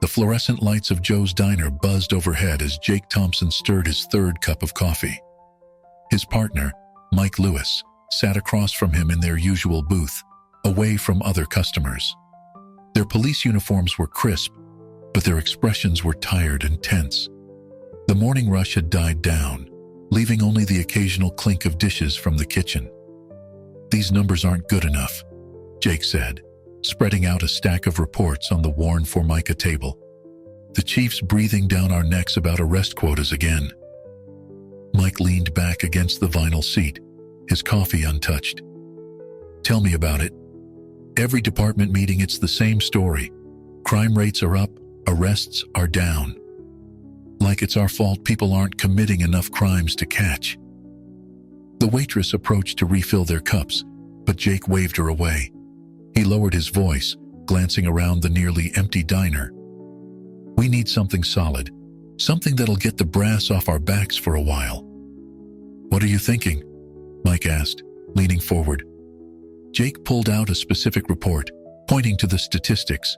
The fluorescent lights of Joe's diner buzzed overhead as Jake Thompson stirred his third cup of coffee. His partner, Mike Lewis, sat across from him in their usual booth, away from other customers. Their police uniforms were crisp, but their expressions were tired and tense. The morning rush had died down, leaving only the occasional clink of dishes from the kitchen. "These numbers aren't good enough," Jake said, spreading out a stack of reports on the worn Formica table. "The chief's breathing down our necks about arrest quotas again." Mike leaned back against the vinyl seat, his coffee untouched. "Tell me about it. Every department meeting, it's the same story. Crime rates are up, arrests are down. Like it's our fault people aren't committing enough crimes to catch." The waitress approached to refill their cups, but Jake waved her away. He lowered his voice, glancing around the nearly empty diner. "We need something solid, something that'll get the brass off our backs for a while." "What are you thinking?" Mike asked, leaning forward. Jake pulled out a specific report, pointing to the statistics.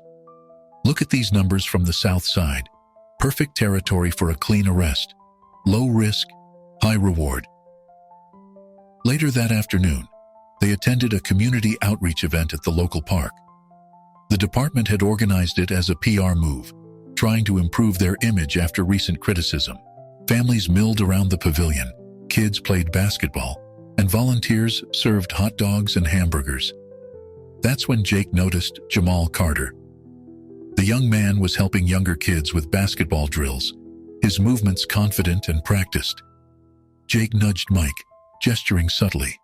"Look at these numbers from the south side. Perfect territory for a clean arrest. Low risk, high reward." Later that afternoon, they attended a community outreach event at the local park. The department had organized it as a PR move, trying to improve their image after recent criticism. Families milled around the pavilion, kids played basketball, and volunteers served hot dogs and hamburgers. That's when Jake noticed Jamal Carter. The young man was helping younger kids with basketball drills, his movements confident and practiced. Jake nudged Mike, gesturing subtly.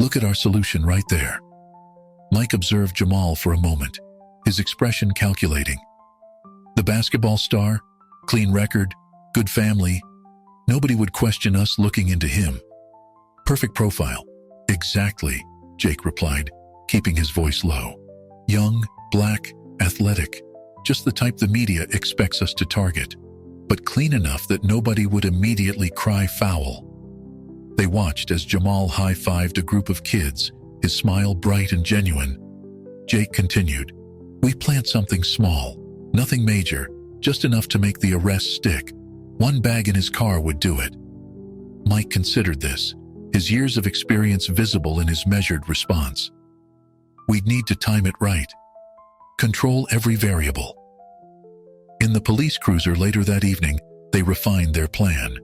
"Look at our solution right there." Mike observed Jamal for a moment, his expression calculating. The basketball star, clean record, good family. Nobody would question us looking into him. "Perfect profile." "Exactly," Jake replied, keeping his voice low. "Young, black, athletic, just the type the media expects us to target, but clean enough that nobody would immediately cry foul." They watched as Jamal high-fived a group of kids, his smile bright and genuine. Jake continued, "We plant something small, nothing major, just enough to make the arrest stick. One bag in his car would do it." Mike considered this, his years of experience visible in his measured response. "We'd need to time it right. Control every variable." In the police cruiser later that evening, they refined their plan.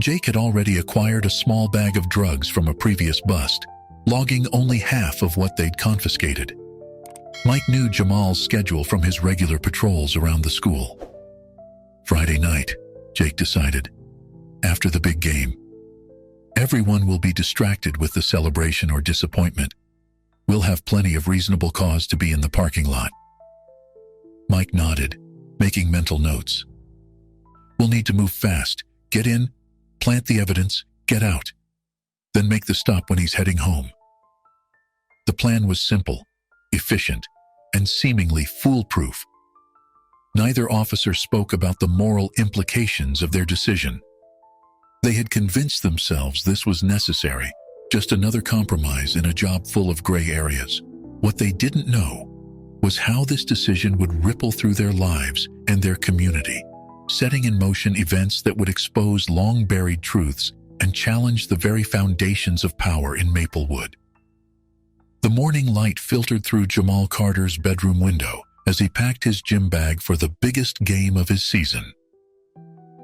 Jake had already acquired a small bag of drugs from a previous bust, logging only half of what they'd confiscated. Mike knew Jamal's schedule from his regular patrols around the school. Friday night, Jake decided, after the big game. Everyone will be distracted with the celebration or disappointment. We'll have plenty of reasonable cause to be in the parking lot. Mike nodded, making mental notes. "We'll need to move fast, get in, plant the evidence, get out, then make the stop when he's heading home." The plan was simple, efficient, and seemingly foolproof. Neither officer spoke about the moral implications of their decision. They had convinced themselves this was necessary, just another compromise in a job full of gray areas. What they didn't know was how this decision would ripple through their lives and their community, setting in motion events that would expose long-buried truths and challenge the very foundations of power in Maplewood. The morning light filtered through Jamal Carter's bedroom window as he packed his gym bag for the biggest game of his season.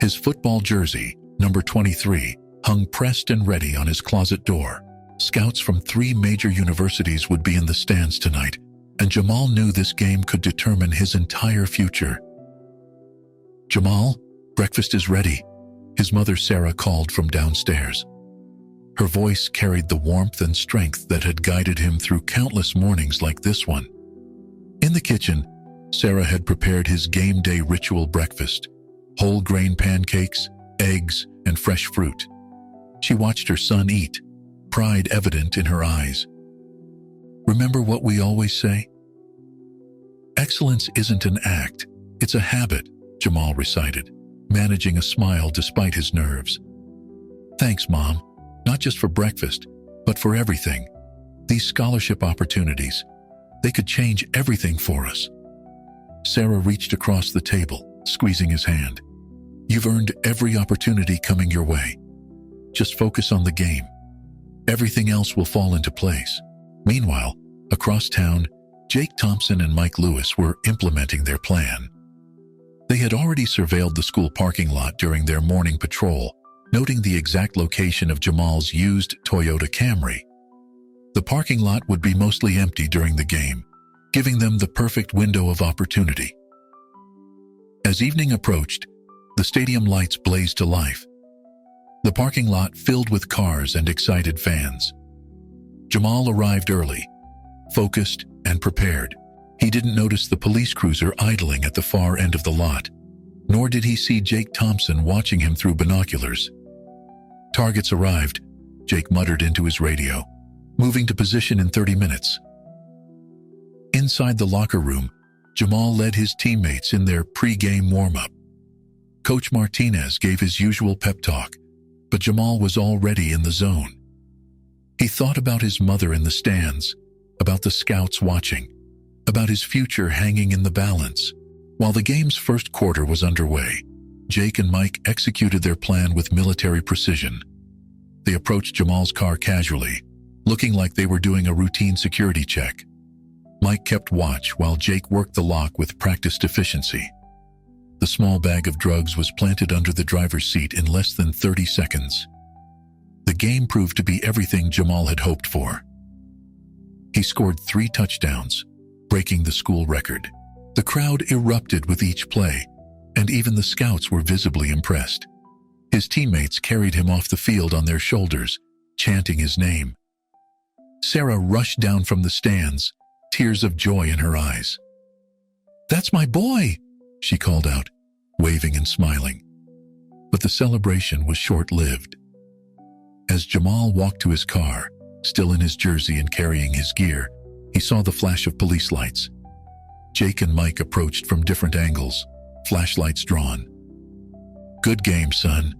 His football jersey, number 23, hung pressed and ready on his closet door. Scouts from 3 major universities would be in the stands tonight, and Jamal knew this game could determine his entire future. "Jamal, breakfast is ready," his mother Sarah called from downstairs. Her voice carried the warmth and strength that had guided him through countless mornings like this one. In the kitchen, Sarah had prepared his game day ritual breakfast: whole grain pancakes, eggs, and fresh fruit. She watched her son eat, pride evident in her eyes. "Remember what we always say? Excellence isn't an act, it's a habit," Jamal recited, managing a smile despite his nerves. "Thanks, Mom, not just for breakfast, but for everything. These scholarship opportunities, they could change everything for us." Sarah reached across the table, squeezing his hand. "You've earned every opportunity coming your way. Just focus on the game. Everything else will fall into place." Meanwhile, across town, Jake Thompson and Mike Lewis were implementing their plan. They had already surveilled the school parking lot during their morning patrol, noting the exact location of Jamal's used Toyota Camry. The parking lot would be mostly empty during the game, giving them the perfect window of opportunity. As evening approached, the stadium lights blazed to life. The parking lot filled with cars and excited fans. Jamal arrived early, focused and prepared. He didn't notice the police cruiser idling at the far end of the lot, nor did he see Jake Thompson watching him through binoculars. "Targets arrived," Jake muttered into his radio, "moving to position in 30 minutes. Inside the locker room, Jamal led his teammates in their pre-game warm-up. Coach Martinez gave his usual pep talk, but Jamal was already in the zone. He thought about his mother in the stands, about the scouts watching, about his future hanging in the balance. While the game's first quarter was underway, Jake and Mike executed their plan with military precision. They approached Jamal's car casually, looking like they were doing a routine security check. Mike kept watch while Jake worked the lock with practiced efficiency. The small bag of drugs was planted under the driver's seat in less than 30 seconds. The game proved to be everything Jamal had hoped for. He scored 3 touchdowns, breaking the school record. The crowd erupted with each play, and even the scouts were visibly impressed. His teammates carried him off the field on their shoulders, chanting his name. Sarah rushed down from the stands, tears of joy in her eyes. "That's my boy," she called out, waving and smiling. But the celebration was short-lived. As Jamal walked to his car, still in his jersey and carrying his gear, he saw the flash of police lights. Jake and Mike approached from different angles, flashlights drawn. "Good game, son,"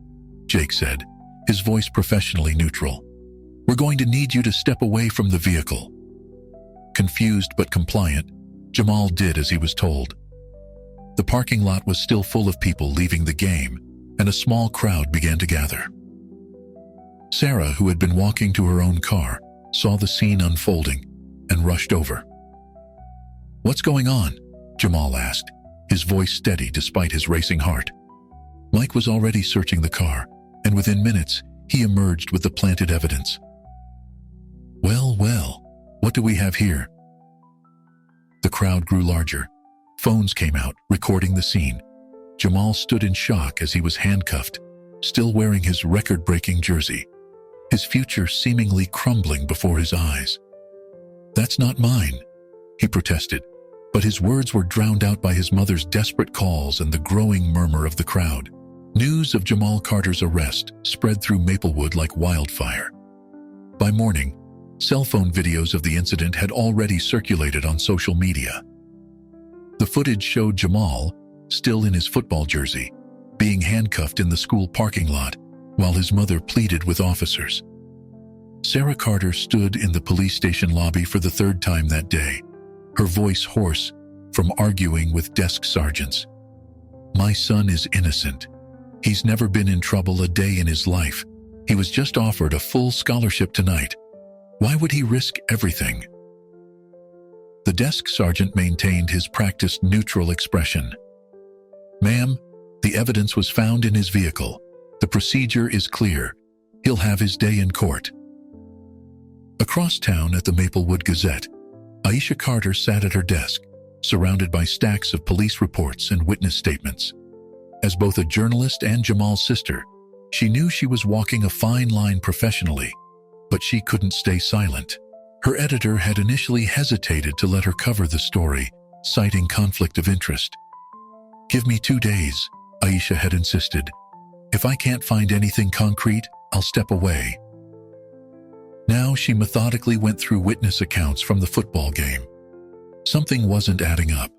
Jake said, his voice professionally neutral. "We're going to need you to step away from the vehicle." Confused but compliant, Jamal did as he was told. The parking lot was still full of people leaving the game, and a small crowd began to gather. Sarah, who had been walking to her own car, saw the scene unfolding and rushed over. "What's going on?" Jamal asked, his voice steady despite his racing heart. Mike was already searching the car, and within minutes, he emerged with the planted evidence. Well, what do we have here?" The crowd grew larger. Phones came out, recording the scene. Jamal stood in shock as he was handcuffed, still wearing his record-breaking jersey, his future seemingly crumbling before his eyes. "That's not mine," he protested, but his words were drowned out by his mother's desperate calls and the growing murmur of the crowd. News of Jamal Carter's arrest spread through Maplewood like wildfire. By morning, cell phone videos of the incident had already circulated on social media. The footage showed Jamal, still in his football jersey, being handcuffed in the school parking lot while his mother pleaded with officers. Sarah Carter stood in the police station lobby for the 3rd time that day, her voice hoarse from arguing with desk sergeants. "My son is innocent. He's never been in trouble a day in his life. He was just offered a full scholarship tonight. Why would he risk everything?" The desk sergeant maintained his practiced neutral expression. "Ma'am, the evidence was found in his vehicle. The procedure is clear. He'll have his day in court." Across town at the Maplewood Gazette, Aisha Carter sat at her desk, surrounded by stacks of police reports and witness statements. As both a journalist and Jamal's sister, she knew she was walking a fine line professionally, but she couldn't stay silent. Her editor had initially hesitated to let her cover the story, citing conflict of interest. "Give me 2 days," Aisha had insisted. "If I can't find anything concrete, I'll step away." Now she methodically went through witness accounts from the football game. Something wasn't adding up.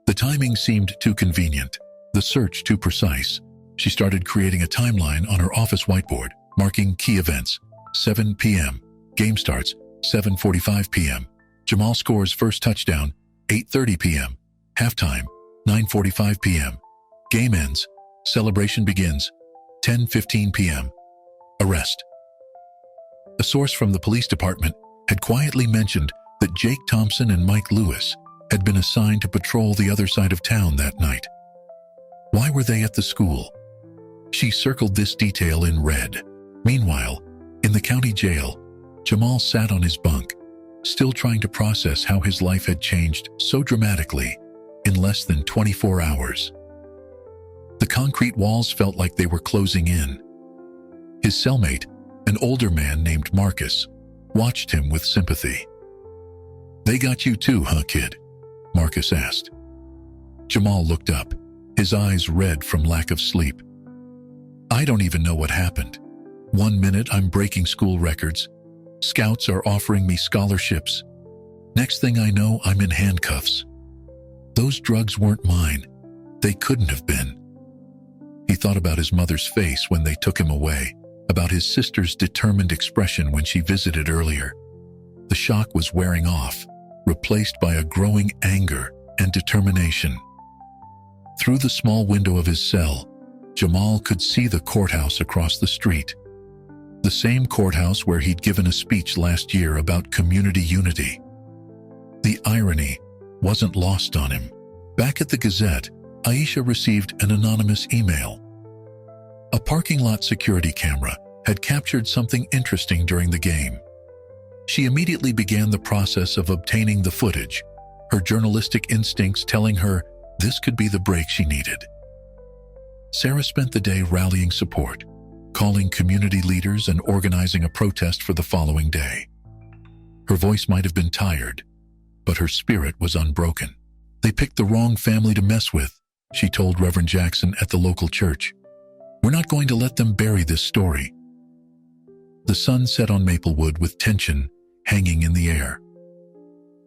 The timing seemed too convenient, the search too precise. She started creating a timeline on her office whiteboard, marking key events. 7 p.m. Game starts, 7:45 p.m. Jamal scores first touchdown, 8:30 p.m. Halftime, 9:45 p.m. Game ends. Celebration begins. 10:15 p.m. Arrest. A source from the police department had quietly mentioned that Jake Thompson and Mike Lewis had been assigned to patrol the other side of town that night. Why were they at the school? She circled this detail in red. Meanwhile, in the county jail, Jamal sat on his bunk, still trying to process how his life had changed so dramatically in less than 24 hours. The concrete walls felt like they were closing in. His cellmate, an older man named Marcus, watched him with sympathy. "They got you too, huh, kid?" Marcus asked. Jamal looked up, his eyes red from lack of sleep. "I don't even know what happened. One minute I'm breaking school records. Scouts are offering me scholarships. Next thing I know, I'm in handcuffs. Those drugs weren't mine. They couldn't have been." He thought about his mother's face when they took him away, about his sister's determined expression when she visited earlier. The shock was wearing off, replaced by a growing anger and determination. Through the small window of his cell, Jamal could see the courthouse across the street. The same courthouse where he'd given a speech last year about community unity. The irony wasn't lost on him. Back at the Gazette, Aisha received an anonymous email. A parking lot security camera had captured something interesting during the game. She immediately began the process of obtaining the footage, her journalistic instincts telling her this could be the break she needed. Sarah spent the day rallying support, calling community leaders and organizing a protest for the following day. Her voice might have been tired, but her spirit was unbroken. "They picked the wrong family to mess with," she told Reverend Jackson at the local church. "We're not going to let them bury this story." The sun set on Maplewood with tension hanging in the air.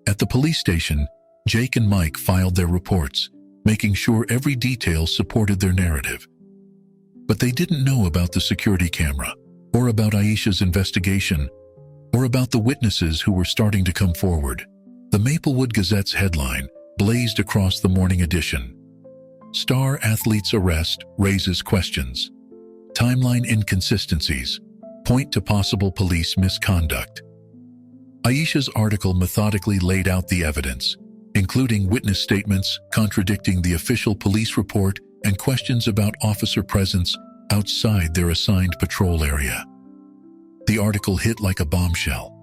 At the police station, Jake and Mike filed their reports, making sure every detail supported their narrative. But they didn't know about the security camera, or about Aisha's investigation, or about the witnesses who were starting to come forward. The Maplewood Gazette's headline blazed across the morning edition. "Star athlete's arrest raises questions. Timeline inconsistencies point to possible police misconduct." Aisha's article methodically laid out the evidence, including witness statements contradicting the official police report and questions about officer presence outside their assigned patrol area. The article hit like a bombshell.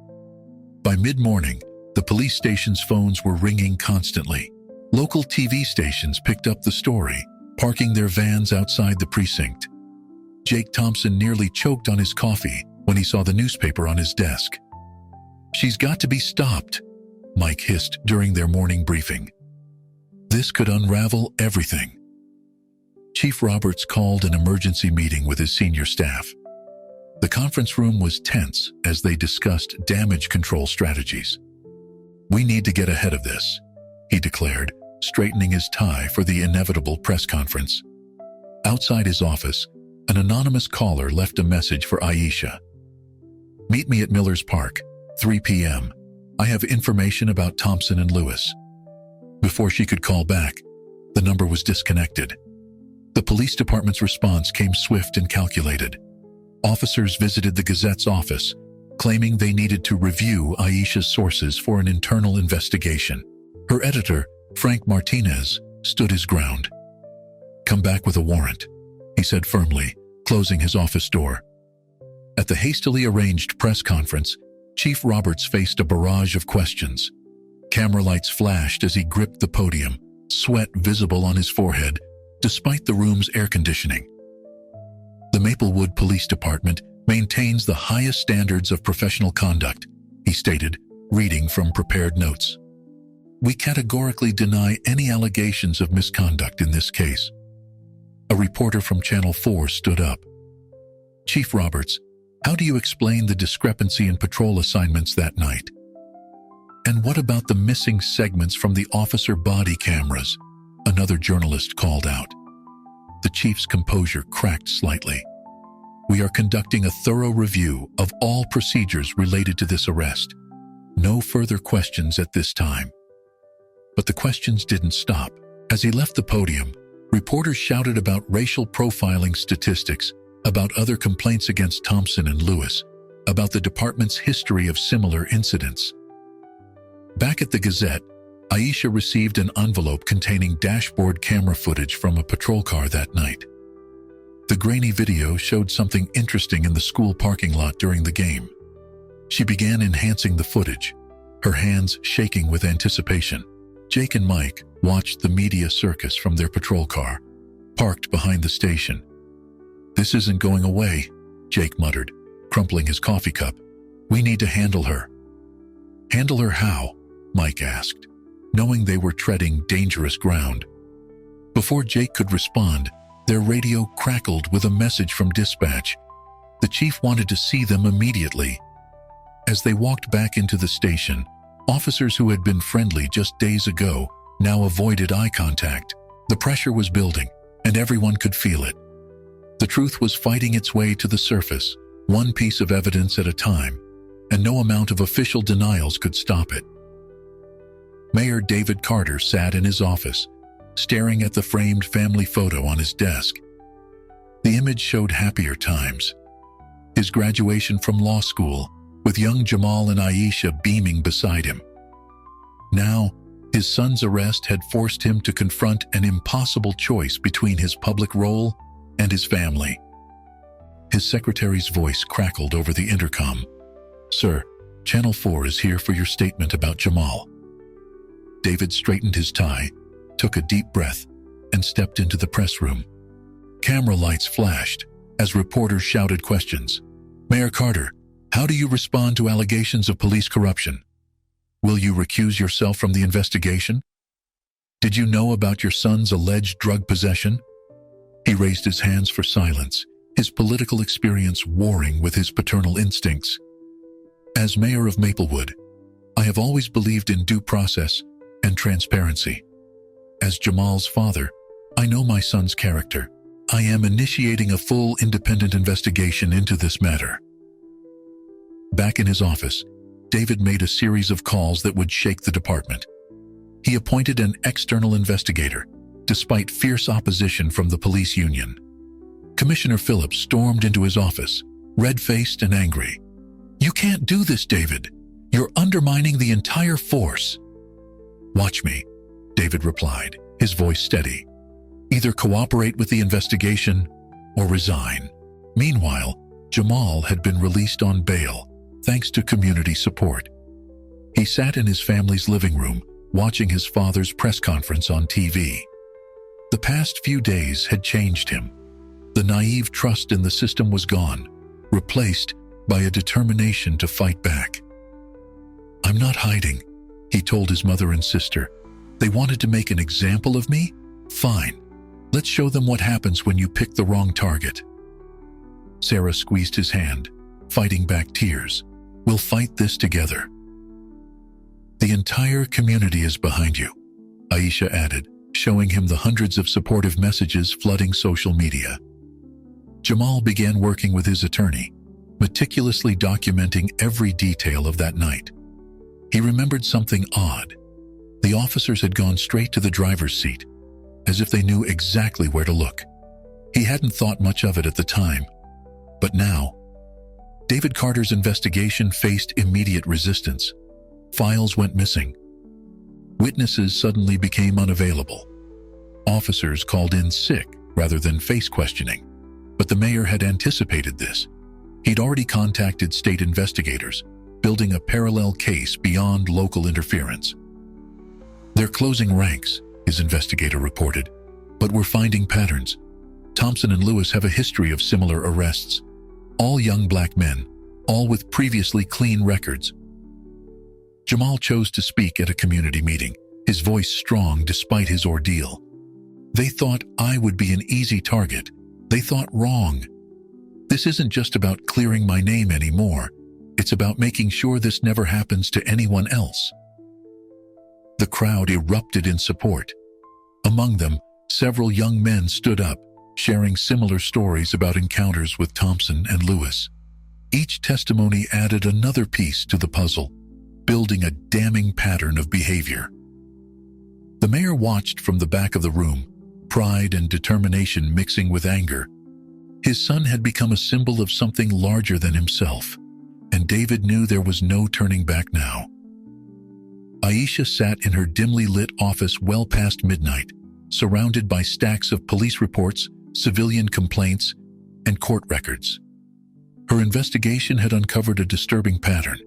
By mid-morning, the police station's phones were ringing constantly. Local TV stations picked up the story, parking their vans outside the precinct. Jake Thompson nearly choked on his coffee when he saw the newspaper on his desk. "She's got to be stopped," Mike hissed during their morning briefing. This could unravel everything. Chief Roberts called an emergency meeting with his senior staff. The conference room was tense as they discussed damage control strategies. "We need to get ahead of this," he declared, straightening his tie for the inevitable press conference. Outside his office, an anonymous caller left a message for Aisha. "Meet me at Miller's Park, 3 p.m. I have information about Thompson and Lewis." Before she could call back, the number was disconnected. The police department's response came swift and calculated. Officers visited the Gazette's office, claiming they needed to review Aisha's sources for an internal investigation. Her editor, Frank Martinez, stood his ground. "Come back with a warrant," he said firmly, closing his office door. At the hastily arranged press conference, Chief Roberts faced a barrage of questions. Camera lights flashed as he gripped the podium, sweat visible on his forehead, despite the room's air conditioning. "The Maplewood Police Department maintains the highest standards of professional conduct," he stated, reading from prepared notes. "We categorically deny any allegations of misconduct in this case." A reporter from Channel 4 stood up. "Chief Roberts, how do you explain the discrepancy in patrol assignments that night? And what about the missing segments from the officer body cameras?" another journalist called out. The chief's composure cracked slightly. "We are conducting a thorough review of all procedures related to this arrest. No further questions at this time." But the questions didn't stop. As he left the podium, reporters shouted about racial profiling statistics, about other complaints against Thompson and Lewis, about the department's history of similar incidents. Back at the Gazette, Aisha received an envelope containing dashboard camera footage from a patrol car that night. The grainy video showed something interesting in the school parking lot during the game. She began enhancing the footage, her hands shaking with anticipation. Jake and Mike watched the media circus from their patrol car, parked behind the station. "This isn't going away," Jake muttered, crumpling his coffee cup. "We need to handle her." "Handle her how?" Mike asked, knowing they were treading dangerous ground. Before Jake could respond, their radio crackled with a message from dispatch. The chief wanted to see them immediately. As they walked back into the station, officers who had been friendly just days ago now avoided eye contact. The pressure was building, and everyone could feel it. The truth was fighting its way to the surface, one piece of evidence at a time, and no amount of official denials could stop it. Mayor David Carter sat in his office, staring at the framed family photo on his desk. The image showed happier times. His graduation from law school, with young Jamal and Aisha beaming beside him. Now, his son's arrest had forced him to confront an impossible choice between his public role and his family. His secretary's voice crackled over the intercom. "Sir, Channel 4 is here for your statement about Jamal." David straightened his tie, took a deep breath, and stepped into the press room. Camera lights flashed as reporters shouted questions. "Mayor Carter, how do you respond to allegations of police corruption? Will you recuse yourself from the investigation? Did you know about your son's alleged drug possession?" He raised his hands for silence, his political experience warring with his paternal instincts. "As mayor of Maplewood, I have always believed in due process and transparency. As Jamal's father, I know my son's character. I am initiating a full independent investigation into this matter." Back in his office, David made a series of calls that would shake the department. He appointed an external investigator, despite fierce opposition from the police union. Commissioner Phillips stormed into his office, red-faced and angry. "You can't do this, David. You're undermining the entire force." "Watch me," David replied, his voice steady. "Either cooperate with the investigation or resign." Meanwhile, Jamal had been released on bail, thanks to community support. He sat in his family's living room, watching his father's press conference on TV. The past few days had changed him. The naive trust in the system was gone, replaced by a determination to fight back. "I'm not hiding," he told his mother and sister. "They wanted to make an example of me? Fine. Let's show them what happens when you pick the wrong target." Sarah squeezed his hand, fighting back tears. "We'll fight this together." "The entire community is behind you," Aisha added, showing him the hundreds of supportive messages flooding social media. Jamal began working with his attorney, meticulously documenting every detail of that night. He remembered something odd. The officers had gone straight to the driver's seat, as if they knew exactly where to look. He hadn't thought much of it at the time, but now, David Carter's investigation faced immediate resistance. Files went missing. Witnesses suddenly became unavailable. Officers called in sick rather than face questioning. But the mayor had anticipated this. He'd already contacted state investigators, building a parallel case beyond local interference. "They're closing ranks," his investigator reported, "but we're finding patterns. Thompson and Lewis have a history of similar arrests. All young black men, all with previously clean records." Jamal chose to speak at a community meeting, his voice strong despite his ordeal. "They thought I would be an easy target. They thought wrong. This isn't just about clearing my name anymore. It's about making sure this never happens to anyone else." The crowd erupted in support. Among them, several young men stood up, sharing similar stories about encounters with Thompson and Lewis. Each testimony added another piece to the puzzle, building a damning pattern of behavior. The mayor watched from the back of the room, pride and determination mixing with anger. His son had become a symbol of something larger than himself, and David knew there was no turning back now. Aisha sat in her dimly lit office well past midnight, surrounded by stacks of police reports, civilian complaints, and court records. Her investigation had uncovered a disturbing pattern.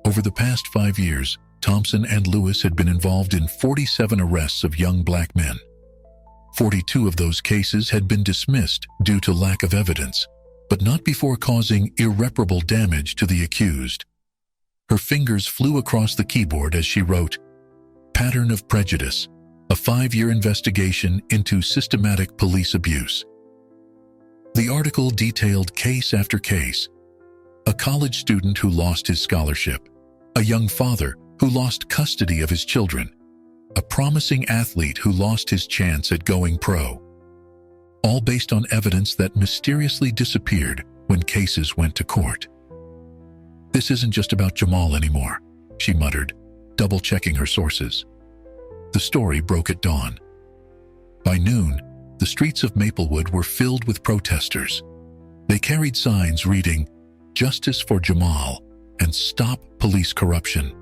Over the past 5 years, Thompson and Lewis had been involved in 47 arrests of young black men. 42 of those cases had been dismissed due to lack of evidence, but not before causing irreparable damage to the accused. Her fingers flew across the keyboard as she wrote, "Pattern of Prejudice, a 5-year investigation into systematic police abuse." The article detailed case after case: a college student who lost his scholarship, a young father who lost custody of his children, a promising athlete who lost his chance at going pro. All based on evidence that mysteriously disappeared when cases went to court. "This isn't just about Jamal anymore," she muttered, double-checking her sources. The story broke at dawn. By noon, the streets of Maplewood were filled with protesters. They carried signs reading, "Justice for Jamal" and "Stop Police Corruption."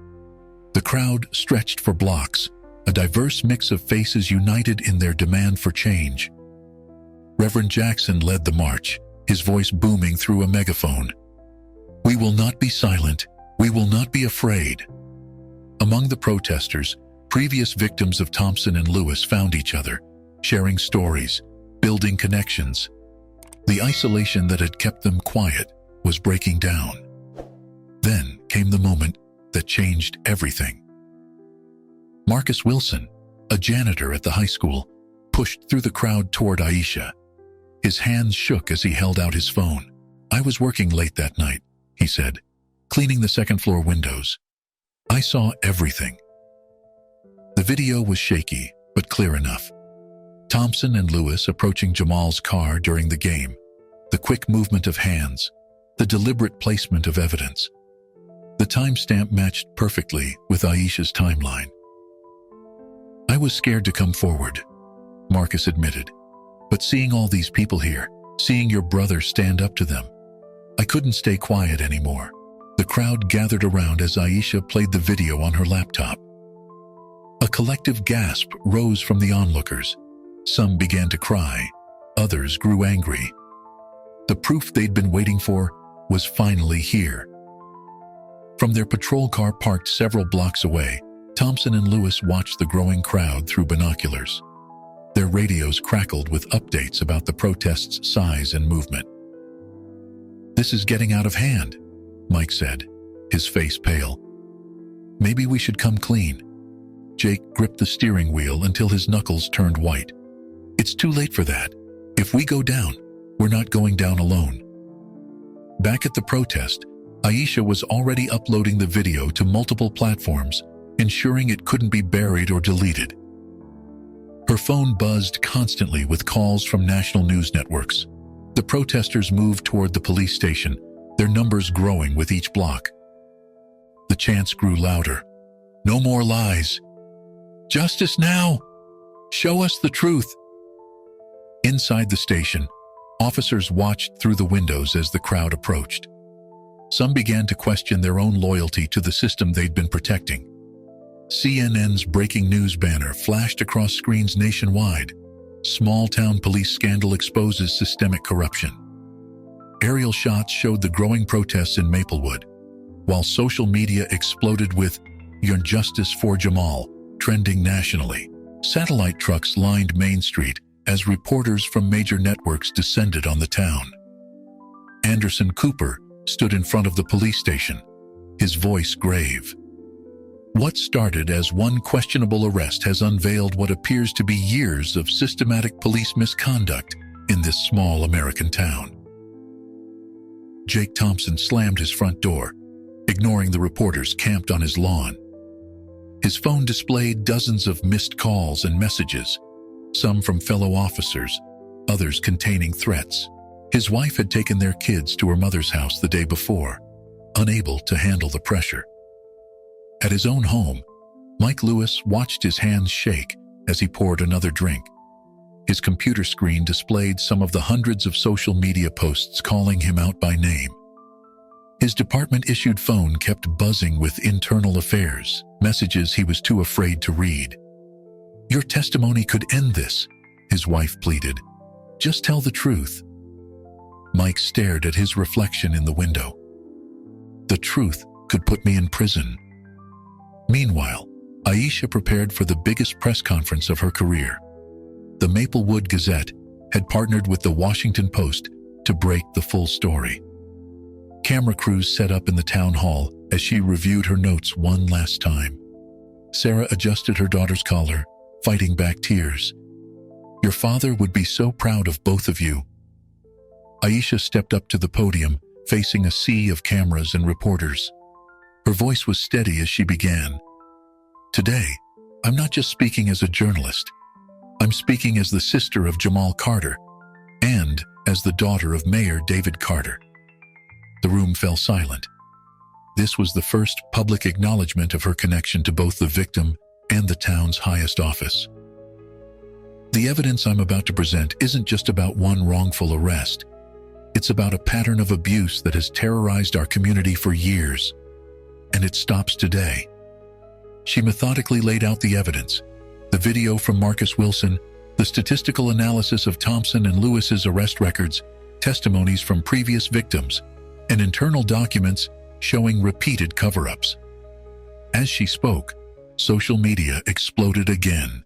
The crowd stretched for blocks, a diverse mix of faces united in their demand for change. Reverend Jackson led the march, his voice booming through a megaphone. "We will not be silent. We will not be afraid." Among the protesters, previous victims of Thompson and Lewis found each other, sharing stories, building connections. The isolation that had kept them quiet was breaking down. Then came the moment that changed everything. Marcus Wilson, a janitor at the high school, pushed through the crowd toward Aisha. His hands shook as he held out his phone. "I was working late that night," he said, "cleaning the second-floor windows. I saw everything." The video was shaky, but clear enough. Thompson and Lewis approaching Jamal's car during the game, the quick movement of hands, the deliberate placement of evidence. The timestamp matched perfectly with Aisha's timeline. "I was scared to come forward," Marcus admitted, "but seeing all these people here, seeing your brother stand up to them, I couldn't stay quiet anymore." The crowd gathered around as Aisha played the video on her laptop. A collective gasp rose from the onlookers. Some began to cry, others grew angry. The proof they'd been waiting for was finally here. From their patrol car parked several blocks away, Thompson and Lewis watched the growing crowd through binoculars. Their radios crackled with updates about the protest's size and movement. "This is getting out of hand," Mike said, his face pale. "Maybe we should come clean." Jake gripped the steering wheel until his knuckles turned white. "It's too late for that. If we go down, we're not going down alone." Back at the protest, Aisha was already uploading the video to multiple platforms, ensuring it couldn't be buried or deleted. Her phone buzzed constantly with calls from national news networks. The protesters moved toward the police station, their numbers growing with each block. The chants grew louder. "No more lies. Justice now. Show us the truth." Inside the station, officers watched through the windows as the crowd approached. Some began to question their own loyalty to the system they'd been protecting. CNN's breaking news banner flashed across screens nationwide. "Small-town police scandal exposes systemic corruption." Aerial shots showed the growing protests in Maplewood, while social media exploded with "Your Justice for Jamal" trending nationally. Satellite trucks lined Main Street as reporters from major networks descended on the town. Anderson Cooper stood in front of the police station, his voice grave. What started as one questionable arrest has unveiled what appears to be years of systematic police misconduct in this small American town. Jake Thompson slammed his front door, ignoring the reporters camped on his lawn. His phone displayed dozens of missed calls and messages, some from fellow officers, others containing threats. His wife had taken their kids to her mother's house the day before, unable to handle the pressure. At his own home, Mike Lewis watched his hands shake as he poured another drink. His computer screen displayed some of the hundreds of social media posts calling him out by name. His department-issued phone kept buzzing with internal affairs, messages he was too afraid to read. "Your testimony could end this," his wife pleaded. "Just tell the truth." Mike stared at his reflection in the window. "The truth could put me in prison." Meanwhile, Aisha prepared for the biggest press conference of her career. The Maplewood Gazette had partnered with the Washington Post to break the full story. Camera crews set up in the town hall as she reviewed her notes one last time. Sarah adjusted her daughter's collar, fighting back tears. "Your father would be so proud of both of you." Aisha stepped up to the podium, facing a sea of cameras and reporters. Her voice was steady as she began. "Today, I'm not just speaking as a journalist. I'm speaking as the sister of Jamal Carter and as the daughter of Mayor David Carter." The room fell silent. This was the first public acknowledgement of her connection to both the victim and the town's highest office. "The evidence I'm about to present isn't just about one wrongful arrest. It's about a pattern of abuse that has terrorized our community for years, and it stops today." She methodically laid out the evidence: the video from Marcus Wilson, the statistical analysis of Thompson and Lewis's arrest records, testimonies from previous victims, and internal documents showing repeated cover-ups. As she spoke, social media exploded again.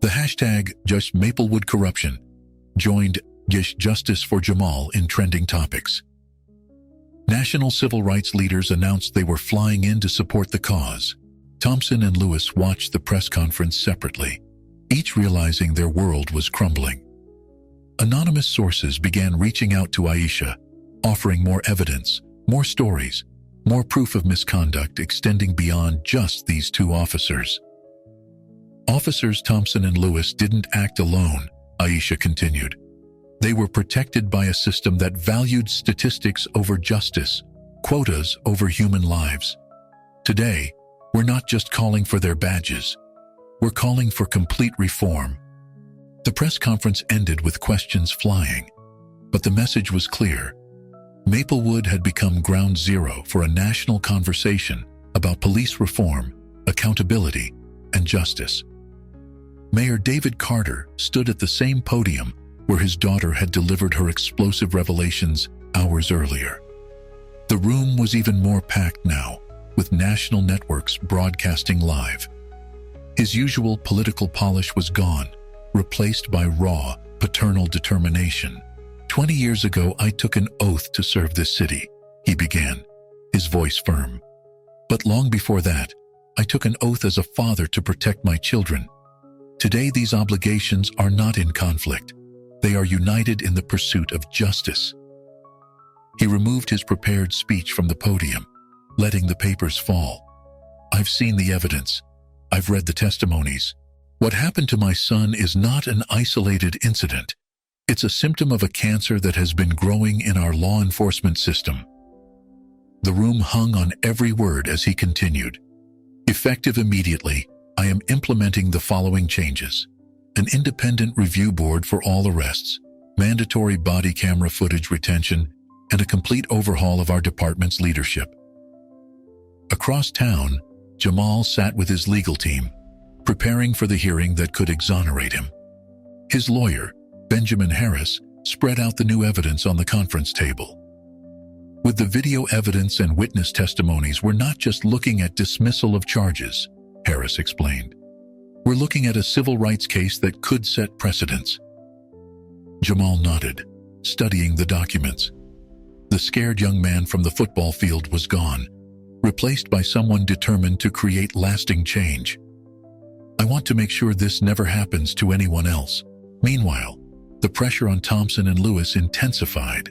The hashtag #JustMaplewoodCorruption joined #Justice for Jamal in trending topics. National civil rights leaders announced they were flying in to support the cause. Thompson and Lewis watched the press conference separately, each realizing their world was crumbling. Anonymous sources began reaching out to Aisha, offering more evidence, more stories, more proof of misconduct extending beyond just these two officers. "Officers Thompson and Lewis didn't act alone," Aisha continued. "They were protected by a system that valued statistics over justice, quotas over human lives. Today, we're not just calling for their badges. We're calling for complete reform." The press conference ended with questions flying, but the message was clear. Maplewood had become ground zero for a national conversation about police reform, accountability, and justice. Mayor David Carter stood at the same podium where his daughter had delivered her explosive revelations hours earlier. The room was even more packed now, with national networks broadcasting live. His usual political polish was gone, replaced by raw, paternal determination. "20 years ago, I took an oath to serve this city," he began, his voice firm. "But long before that, I took an oath as a father to protect my children. Today, these obligations are not in conflict. They are united in the pursuit of justice." He removed his prepared speech from the podium, letting the papers fall. "I've seen the evidence. I've read the testimonies. What happened to my son is not an isolated incident. It's a symptom of a cancer that has been growing in our law enforcement system." The room hung on every word as he continued. "Effective immediately, I am implementing the following changes: an independent review board for all arrests, mandatory body camera footage retention, and a complete overhaul of our department's leadership." Across town, Jamal sat with his legal team, preparing for the hearing that could exonerate him. His lawyer, Benjamin Harris, spread out the new evidence on the conference table. "With the video evidence and witness testimonies, we're not just looking at dismissal of charges," Harris explained. "We're looking at a civil rights case that could set precedents." Jamal nodded, studying the documents. The scared young man from the football field was gone, replaced by someone determined to create lasting change. "I want to make sure this never happens to anyone else." Meanwhile, the pressure on Thompson and Lewis intensified.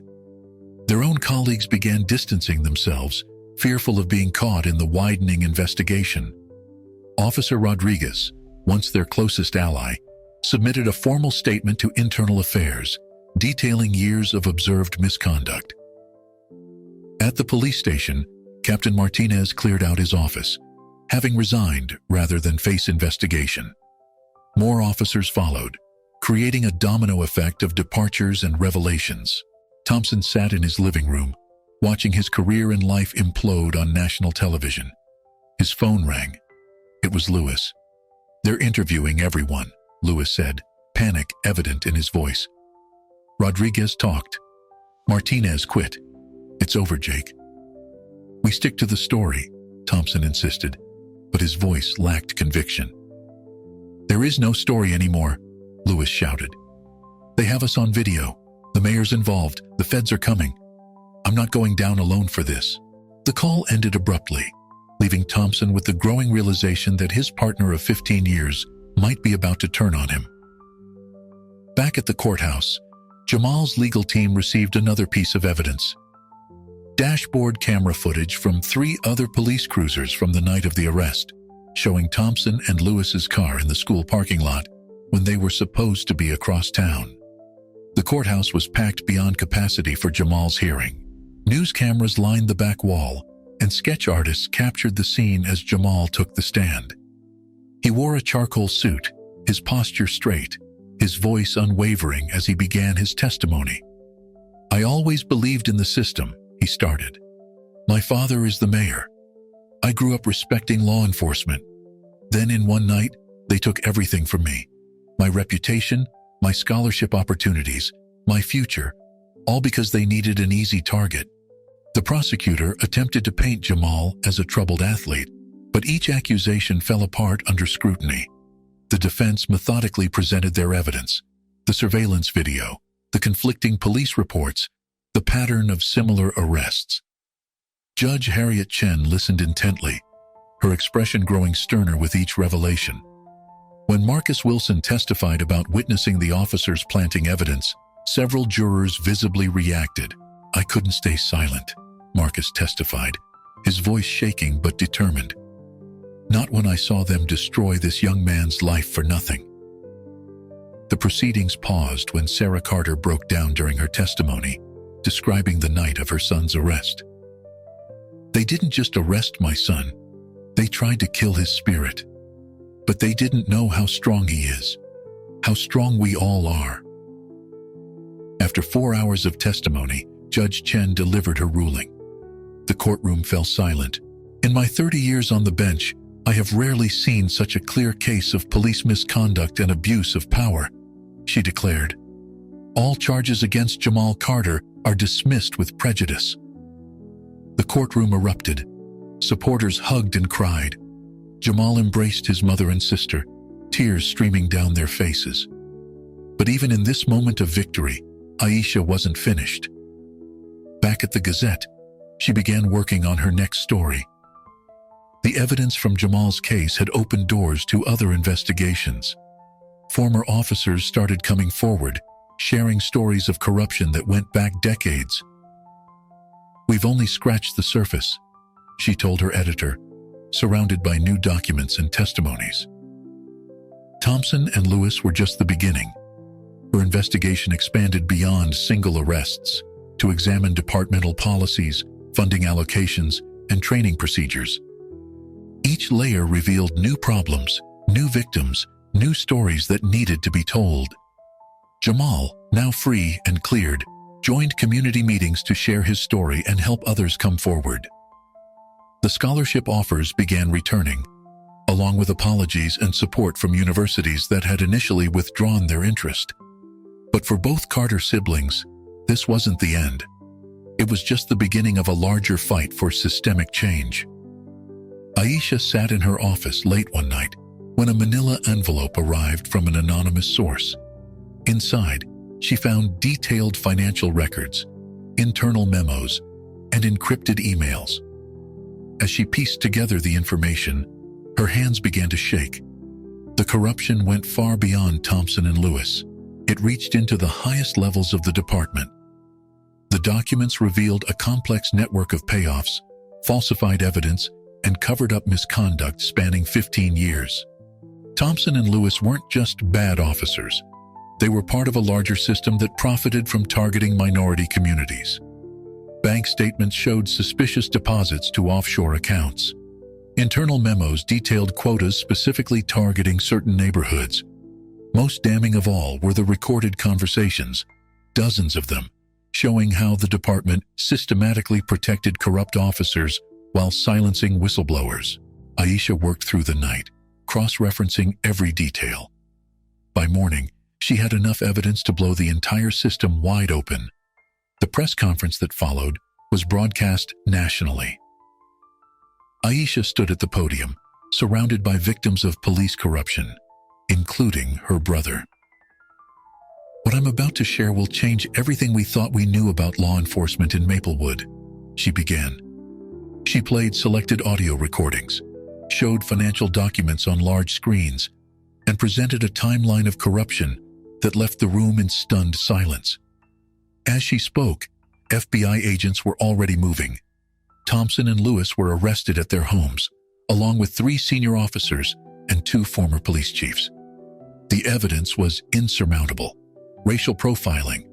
Their own colleagues began distancing themselves, fearful of being caught in the widening investigation. Officer Rodriguez, once their closest ally, submitted a formal statement to Internal Affairs, detailing years of observed misconduct. At the police station, Captain Martinez cleared out his office, having resigned rather than face investigation. More officers followed, creating a domino effect of departures and revelations. Thompson sat in his living room, watching his career and life implode on national television. His phone rang. It was Lewis. "They're interviewing everyone," Lewis said, panic evident in his voice. Rodriguez talked. "Martinez quit. It's over, Jake." "We stick to the story," Thompson insisted, but his voice lacked conviction. "There is no story anymore," Lewis shouted. "They have us on video. The mayor's involved. The feds are coming. I'm not going down alone for this." The call ended abruptly, leaving Thompson with the growing realization that his partner of 15 years might be about to turn on him. Back at the courthouse, Jamal's legal team received another piece of evidence. Dashboard camera footage from 3 other police cruisers from the night of the arrest, showing Thompson and Lewis's car in the school parking lot when they were supposed to be across town. The courthouse was packed beyond capacity for Jamal's hearing. News cameras lined the back wall, and sketch artists captured the scene as Jamal took the stand. He wore a charcoal suit, his posture straight, his voice unwavering as he began his testimony. "I always believed in the system," he started. "My father is the mayor. I grew up respecting law enforcement. Then in one night, they took everything from me. My reputation, my scholarship opportunities, my future, all because they needed an easy target." The prosecutor attempted to paint Jamal as a troubled athlete, but each accusation fell apart under scrutiny. The defense methodically presented their evidence: the surveillance video, the conflicting police reports, the pattern of similar arrests. Judge Harriet Chen listened intently, her expression growing sterner with each revelation. When Marcus Wilson testified about witnessing the officers planting evidence, several jurors visibly reacted. "I couldn't stay silent," Marcus testified, his voice shaking but determined. "Not when I saw them destroy this young man's life for nothing." The proceedings paused when Sarah Carter broke down during her testimony, describing the night of her son's arrest. "They didn't just arrest my son, they tried to kill his spirit. But they didn't know how strong he is, how strong we all are." After 4 hours of testimony, Judge Chen delivered her ruling. The courtroom fell silent. "In my 30 years on the bench, I have rarely seen such a clear case of police misconduct and abuse of power," she declared. "All charges against Jamal Carter are dismissed with prejudice." The courtroom erupted. Supporters hugged and cried. Jamal embraced his mother and sister, tears streaming down their faces. But even in this moment of victory, Aisha wasn't finished. Back at the Gazette, she began working on her next story. The evidence from Jamal's case had opened doors to other investigations. Former officers started coming forward, sharing stories of corruption that went back decades. "We've only scratched the surface," she told her editor, surrounded by new documents and testimonies. Thompson and Lewis were just the beginning. Her investigation expanded beyond single arrests to examine departmental policies, funding allocations, and training procedures. Each layer revealed new problems, new victims, new stories that needed to be told. Jamal, now free and cleared, joined community meetings to share his story and help others come forward. The scholarship offers began returning, along with apologies and support from universities that had initially withdrawn their interest. But for both Carter siblings, this wasn't the end. It was just the beginning of a larger fight for systemic change. Aisha sat in her office late one night when a manila envelope arrived from an anonymous source. Inside, she found detailed financial records, internal memos, and encrypted emails. As she pieced together the information, her hands began to shake. The corruption went far beyond Thompson and Lewis. It reached into the highest levels of the department. The documents revealed a complex network of payoffs, falsified evidence, and covered-up misconduct spanning 15 years. Thompson and Lewis weren't just bad officers. They were part of a larger system that profited from targeting minority communities. Bank statements showed suspicious deposits to offshore accounts. Internal memos detailed quotas specifically targeting certain neighborhoods. Most damning of all were the recorded conversations, dozens of them, showing how the department systematically protected corrupt officers while silencing whistleblowers. Aisha worked through the night, cross-referencing every detail. By morning, she had enough evidence to blow the entire system wide open. The press conference that followed was broadcast nationally. Aisha stood at the podium, surrounded by victims of police corruption, including her brother. "What I'm about to share will change everything we thought we knew about law enforcement in Maplewood," she began. She played selected audio recordings, showed financial documents on large screens, and presented a timeline of corruption that left the room in stunned silence. As she spoke, FBI agents were already moving. Thompson and Lewis were arrested at their homes, along with 3 senior officers and 2 former police chiefs. The evidence was insurmountable: racial profiling,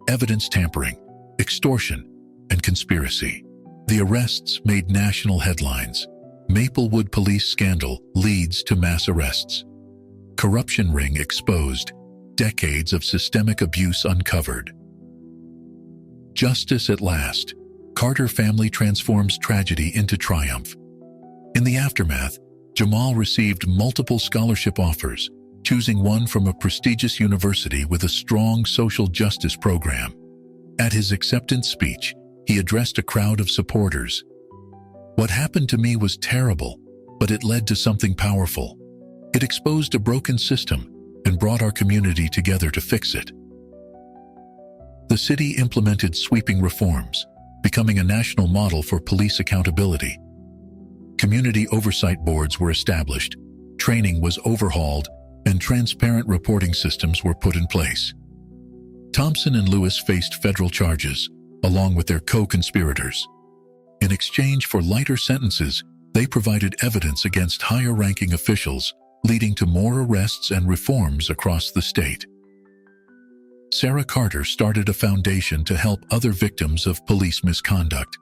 evidence tampering, extortion, and conspiracy. The arrests made national headlines. Maplewood police scandal leads to mass arrests. Corruption ring exposed. Decades of systemic abuse uncovered. Justice at last. Carter family transforms tragedy into triumph. In the aftermath, Jamal received multiple scholarship offers, choosing one from a prestigious university with a strong social justice program. At his acceptance speech, he addressed a crowd of supporters. "What happened to me was terrible, but it led to something powerful. It exposed a broken system and brought our community together to fix it." The city implemented sweeping reforms, becoming a national model for police accountability. Community oversight boards were established, training was overhauled, and transparent reporting systems were put in place. Thompson and Lewis faced federal charges, along with their co-conspirators. In exchange for lighter sentences, they provided evidence against higher-ranking officials, leading to more arrests and reforms across the state. Sarah Carter started a foundation to help other victims of police misconduct.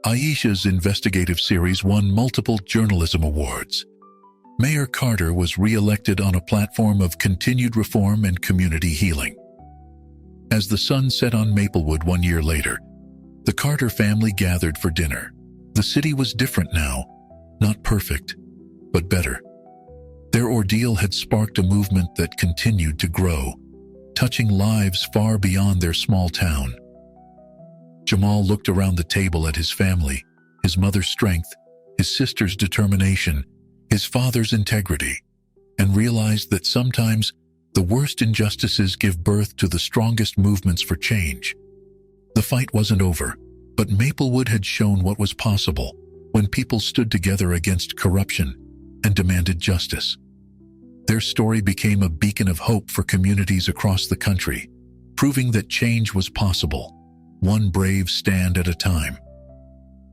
Aisha's investigative series won multiple journalism awards. Mayor Carter was re-elected on a platform of continued reform and community healing. As the sun set on Maplewood 1 year later, the Carter family gathered for dinner. The city was different now, not perfect, but better. Their ordeal had sparked a movement that continued to grow, touching lives far beyond their small town. Jamal looked around the table at his family, his mother's strength, his sister's determination, his father's integrity, and realized that sometimes the worst injustices give birth to the strongest movements for change. The fight wasn't over, but Maplewood had shown what was possible when people stood together against corruption and demanded justice. Their story became a beacon of hope for communities across the country, proving that change was possible, one brave stand at a time.